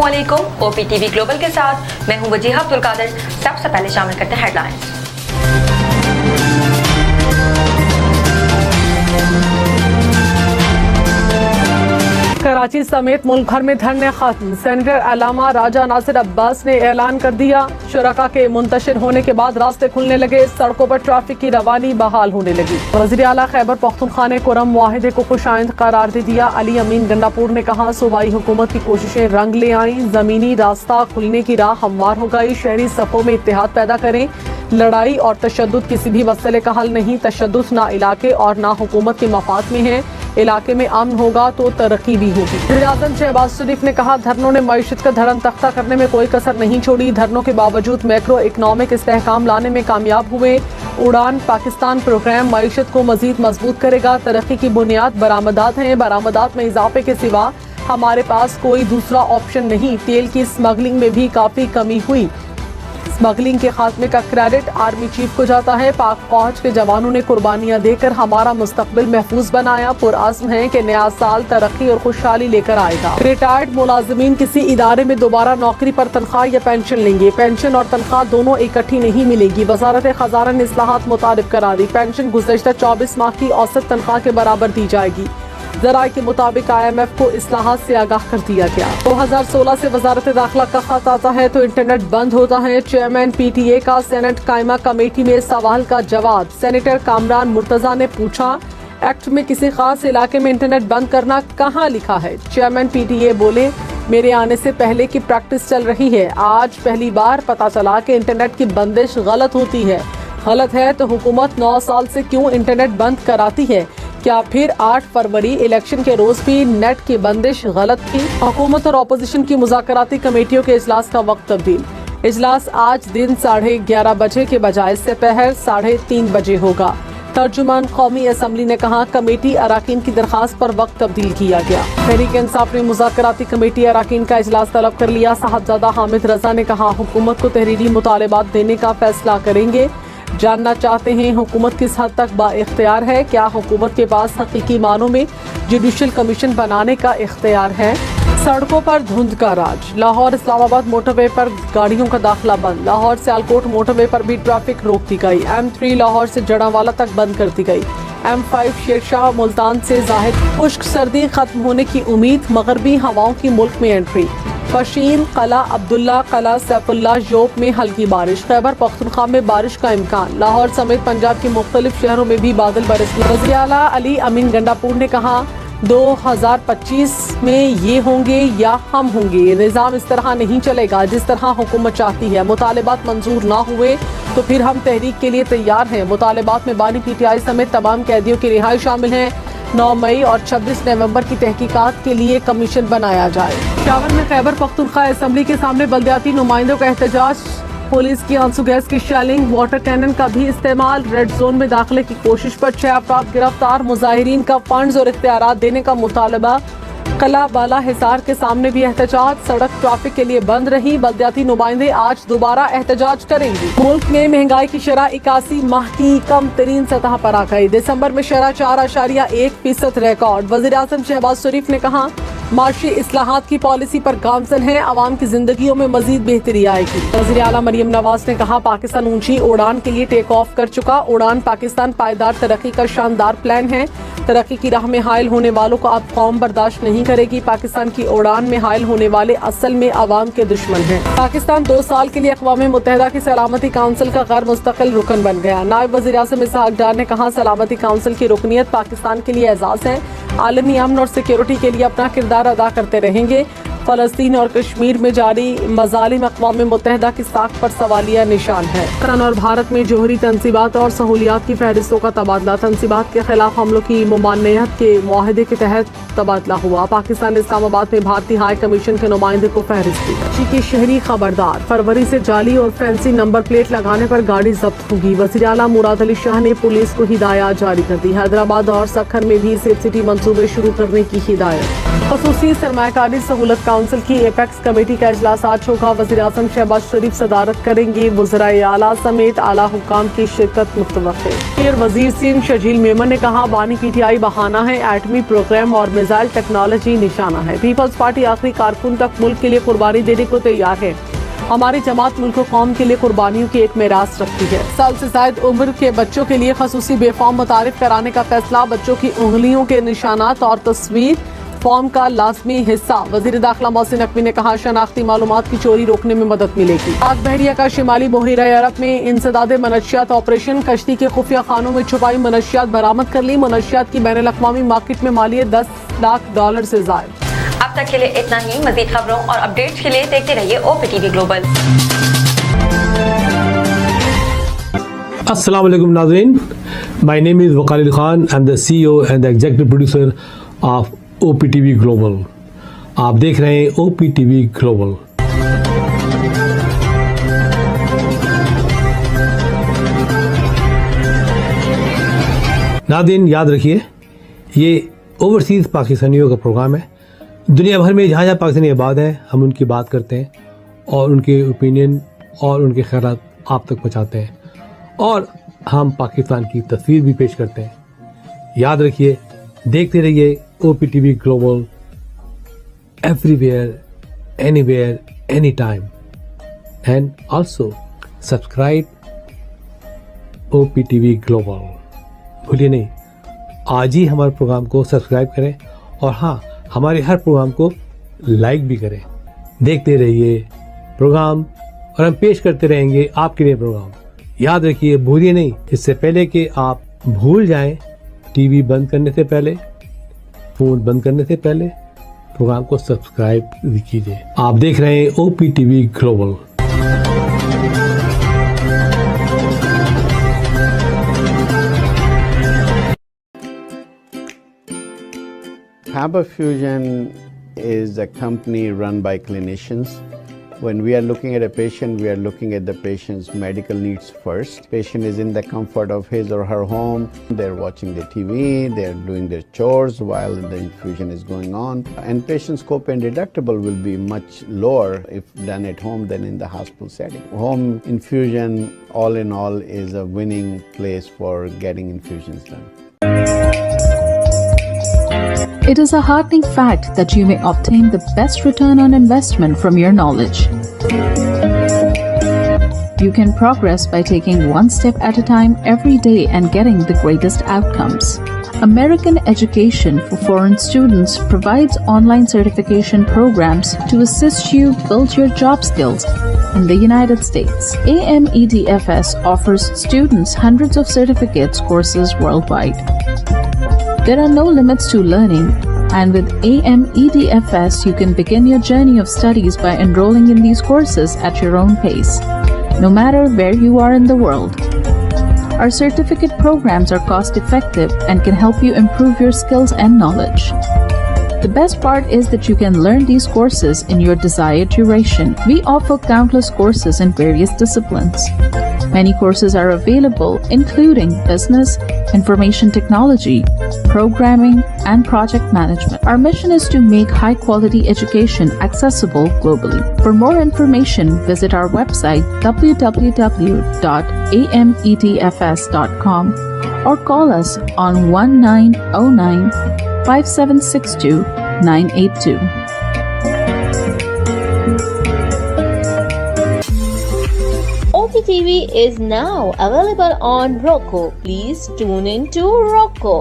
अस्सलामुअलैकुम। OPTV global के साथ मैं हूं वजीहा अब्दुल कादिर। सबसे पहले शामिल करते हैं हेडलाइंस। कराची समेत मुल्क भर में धरने खत्म। सेनेटर अलामा राजा नासिर अब्बास ने ऐलान कर दिया, शुरका के मुंतशिर होने के बाद रास्ते खुलने लगे, सड़कों पर ट्रैफिक की रवानी बहाल होने लगी। वज़ीर आला खैबर पख्तूनख्वा ने कुरम मुआहिदे को खुशाइंद करार दे दिया। अली अमीन गंडापुर ने कहा, सूबाई हुकूमत की कोशिशें रंग ले आईं, जमीनी रास्ता खुलने की राह हमवार हो गई, शहरी सफ़ों में इत्तेहाद पैदा करें। लड़ाई और तशद्दुद किसी भी मसले का हल नहीं, तशद्दुद ना इलाके और ना हुकूमत के मफाद में है। इलाके में अमन होगा तो तरक्की भी होगी। वज़ीर-ए-आज़म शहबाज शरीफ ने कहा, धरनों ने मईशत का धरन तख्ता करने में कोई कसर नहीं छोड़ी, धरनों के बावजूद मैक्रो इकनॉमिक इस्तेहकाम लाने में कामयाब हुए। उड़ान पाकिस्तान प्रोग्राम मईशत को मजीद मजबूत करेगा। तरक्की की बुनियाद बरामदात हैं, बरामदात में इजाफे के सिवा हमारे पास कोई दूसरा ऑप्शन नहीं। तेल की स्मगलिंग में भी काफी कमी हुई। स्मगलिंग के खात्मे का क्रेडिट आर्मी चीफ को जाता है। पाक फौज के जवानों ने कुर्बानियां देकर हमारा मुस्तकबिल महफूज बनाया। पुरअज़्म है कि नया साल तरक्की और खुशहाली लेकर आएगा। रिटायर्ड मुलाजिमीन किसी इदारे में दोबारा नौकरी पर तनख्वाह या पेंशन लेंगे। पेंशन और तनख्वाह दोनों इकट्ठी नहीं मिलेगी। वजारत खजाना ने इस्लाहात मुतारिफ करा दी। पेंशन गुज़श्ता 24 माह की औसत तनख्वाह के बराबर दी जाएगी। ज़राए के मुताबिक IMF को इस्लाहात से आगाह कर दिया गया। 2016 से वजारत दाखिला का खत आता है तो इंटरनेट बंद होता है। चेयरमैन PTA का सेनेट कायमा कमेटी में सवाल का जवाब। सेनेटर कामरान मुर्तजा ने पूछा, एक्ट में किसी खास इलाके में इंटरनेट बंद करना कहाँ लिखा है? चेयरमैन PTA बोले, मेरे आने से पहले की प्रैक्टिस चल रही है, आज पहली बार पता चला कि इंटरनेट की बंदिश गलत होती है। गलत है तो हुकूमत 9 साल से क्यों इंटरनेट बंद कराती है? क्या फिर 8 फरवरी इलेक्शन के रोज भी नेट की बंदिश गलत थी? हुकूमत और अपोजिशन की मुज़ाकराती कमेटियों के इजलास का वक्त तब्दील। इजलास आज दिन 11:30 बजे के बजाय दोपहर 3:30 बजे होगा। तर्जुमान कौमी असम्बली ने कहा, कमेटी अराकीन की दरखास्त पर वक्त तब्दील किया गया। तहरीक इंसाफ ने मुज़ाकराती कमेटी अराकीन का इजलास तलब कर लिया। साहबजादा हामिद रजा ने कहा, हुकूमत को तहरीरी मुतालबात देने का फैसला करेंगे। जानना चाहते हैं हुकूमत किस हद तक बाइख्तियार है? क्या हुकूमत के पास हकीकी मानों में जुडिशल कमीशन बनाने का इख्तियार है? सड़कों पर धुंध का राज। लाहौर इस्लामाबाद मोटरवे पर गाड़ियों का दाखिला बंद। लाहौर से सियालकोट मोटरवे पर भी ट्रैफिक रोक दी गई। M3 लाहौर से जड़ावाला तक बंद कर दी गई। M5 शेरशाह मुल्तान से जाहिद। खुश्क सर्दी खत्म होने की उम्मीद, मगरबी हवाओं की मुल्क में एंट्री। फशीन, कला अब्दुल्ला, कला सैफुल्ला, जोब में हल्की बारिश। खैबर पख्तूनख्वा में बारिश का इम्कान। लाहौर समेत पंजाब के मुख्तलिफ शहरों में भी बादल बरसने। वज़ीर आला अली अमीन गंडापुर ने कहा, 2025 में ये होंगे या हम होंगे। निज़ाम इस तरह नहीं चलेगा जिस तरह हुकूमत चाहती है। मुतालबात मंजूर ना हुए तो फिर हम तहरीक के लिए तैयार हैं। मुतालबात में बानी PTI समेत तमाम कैदियों की रिहाई शामिल है। 9 मई और 26 नवंबर की तहकीकात के लिए कमीशन बनाया जाए। पेशावर में खैबर पख्तूनख्वा असम्बली के सामने बल्दियाती नुमाइंदों का एहतजाज। पुलिस की आंसू गैस की शेलिंग, वाटर कैनन का भी इस्तेमाल। रेड जोन में दाखिले की कोशिश पर 6 अफराद गिरफ्तार। मुजाहिरीन का फंड्स और इख्तियारात देने का मुतालबा। कला बाला हिसार के सामने भी एहतजाज। सड़क ट्रैफिक के लिए बंद रही। बल्दियाती नुमाइंदे आज दोबारा एहतजाज करेंगे। मुल्क में महंगाई की शरह 81 माह की कम तरीन सतह पर आ गई। दिसंबर में शरह 4.1% रिकॉर्ड। वज़ीर-ए-आज़म शहबाज शरीफ ने कहा, माशी इस्लाहात की पॉलिसी पर गामजन है, आवाम की जिंदगियों में मजीद बेहतरी आएगी। वज़ीर आला मरियम नवाज ने कहा, पाकिस्तान ऊंची उड़ान के लिए टेक ऑफ कर चुका। उड़ान पाकिस्तान पायदार तरक्की का शानदार प्लान है। तरक्की की राह में हायल होने वालों को अब कौम बर्दाश्त नहीं करेगी। पाकिस्तान की उड़ान में हायल होने वाले असल में आवाम के दुश्मन हैं। पाकिस्तान 2 साल के लिए अक़वाम मुत्तहिदा की सलामती काउंसिल का गैर मुस्तकिल रुकन बन गया। नायब वज़ीर-ए-आज़म इसहाक डार ने कहा, सलामती काउंसिल की रुकनियत पाकिस्तान के लिए एजाज़ है। आलमी अमन और सिक्योरिटी के लिए अपना किरदार अदा करते रहेंगे। फ़लस्तीन और कश्मीर में जारी मज़ालिम अक़वाम मुत्तहिदा की साख पर सवालिया निशान है। पाकिस्तान और भारत में जोहरी तनसीबात और सहूलियात की फहरिस्तों का तबादला। तनसीबात के खिलाफ हमलों की मुमानियत के मुआहदे के तहत तबादला हुआ। पाकिस्तान ने इस्लामाबाद में भारतीय हाई कमीशन के नुमाइंदे को फहरिस्त दी। कराची के शहरी खबरदार, फरवरी से जाली और फैंसी नंबर प्लेट लगाने पर गाड़ी जब्त होगी। वज़ीर आला मुराद अली शाह ने पुलिस को हिदायत जारी कर दी। हैदराबाद और सखर में भी सेफ सिटी मंसूबे शुरू करने की हिदायत। ख़ुसूसी सरमायाकारी सहूलत का काउंसिल की एपेक्स कमेटी का इजलास आज होगा। वज़ीर आज़म शहबाज शरीफ सदारत करेंगे। वज़राए आला समेत आला हुक्काम की शिरकत मुतवक्किल। फिर वज़ीर सिंध शर्जील मेमन ने कहा बानी पीटीआई बहाना है, एटमी प्रोग्राम और मिसाइल टेक्नोलॉजी निशाना है। पीपल्स पार्टी आखिरी कारकुन तक मुल्क के लिए कुर्बानी देने को तैयार है। हमारी जमात मुल्क कौम के लिए कुर्बानियों की एक मेरास रखती है। साल से ज़ायद उम्र के बच्चों के लिए खसूसी बेफॉर्म मुतारिफ कराने का फैसला। बच्चों की उंगलियों के निशानात और तस्वीर फॉर्म का लाजमी हिस्सा। वज़ीर दाखिला मोहसिन नकवी ने कहा शनाख्ती मालूमात की चोरी रोकने में मदद मिलेगी। पाक बहरिया का शिमाली बहरीरा अरब में इंसदाद मनशियात ऑपरेशन। कश्ती के खुफिया खानों में छुपाई मनशियात बरामद कर ली। मनशियात की बैनुल अक़वामी मार्केट में मालियत $10 लाख से ज़ायद। अब तक के लिए इतना ही। मज़ीद खबरों और अपडेट्स के लिए देखते रहिए OPTV ग्लोबल। अस्सलाम वालेकुम नाज़रीन, my name is Waqar Khan. I am the CEO and the executive producer of OPTV global. आप देख रहे हैं OPTV ग्लोबल। नाज़रीन याद रखिए, ये ओवरसीज़ पाकिस्तानियों का प्रोग्राम है। दुनिया भर में जहाँ जहाँ पाकिस्तानी आबाद हैं, हम उनकी बात करते हैं और उनके ओपिनियन और उनके ख़यालात आप तक पहुँचाते हैं, और हम पाकिस्तान की तस्वीर भी पेश करते हैं। याद रखिए, देखते रहिए OPTV global, everywhere, anywhere, any time, and also subscribe OPTV global. भूलिए नहीं, आज ही हमारे प्रोग्राम को सब्सक्राइब करें, और हाँ, हमारे हर प्रोग्राम को लाइक भी करें। देखते रहिए प्रोग्राम, और हम पेश करते रहेंगे आपके लिए प्रोग्राम। याद रखिए, भूलिए नहीं, इससे पहले कि आप भूल जाएं, टीवी बंद करने से पहले, फ़ोन बंद करने से पहले प्रोग्राम को सब्सक्राइब कीजिए। आप देख रहे हैं OPTV global. Harbor Fusion is a company run by clinicians. When we are looking at a patient, we are looking at the patient's medical needs first. Patient is in the comfort of his or her home. They're watching the TV, they're doing their chores while the infusion is going on. And patient's copay and deductible will be much lower if done at home than in the hospital setting. Home infusion, all in all, is a winning place for getting infusions done. It is a heartening fact that you may obtain the best return on investment from your knowledge. You can progress by taking one step at a time every day and getting the greatest outcomes. American Education for Foreign Students provides online certification programs to assist you build your job skills in the United States. AMEDFS offers students hundreds of certificates courses worldwide. There are no limits to learning, and with AMEDFS, you can begin your journey of studies by enrolling in these courses at your own pace, no matter where you are in the world. Our certificate programs are cost-effective and can help you improve your skills and knowledge. The best part is that you can learn these courses in your desired duration. We offer countless courses in various disciplines. Many courses are available, including business, information technology, programming, and project management. Our mission is to make high-quality education accessible globally. For more information, visit our website www.amedfs.com or call us on 1909-5762-982. OPTV is now available on Roku. Please tune in to Roku.